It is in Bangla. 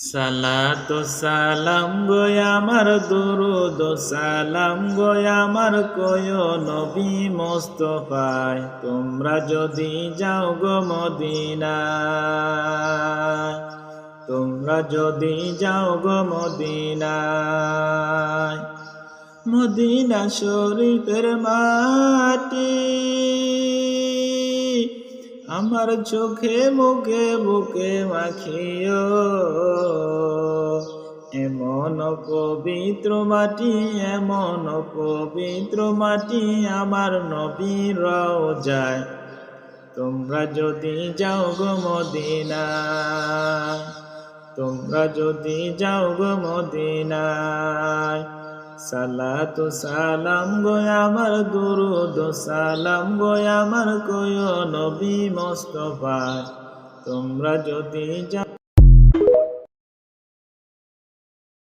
সালাতু সালাম গো আমার দুরুদ সালাম গো আমার কয় নবী মুস্তাফায় তোমরা যদি যাও গো মদিনায় তোমরা যদি যাও গো মদিনায় মদিনা শরীফের মাটি আমার চোখে মুখে বুকে মাখিও এমন পবিত্র মাটি এমন পবিত্র মাটি আমার নবীর রওজায় তোমরা যদি যাও গো মদিনায় তোমরা যদি যাও গো মদিনায় সালাতু সালাম গো আমার দুরুদ সালাম গো আমার কয় নবী মুস্তাফা তোমরা যদি যাও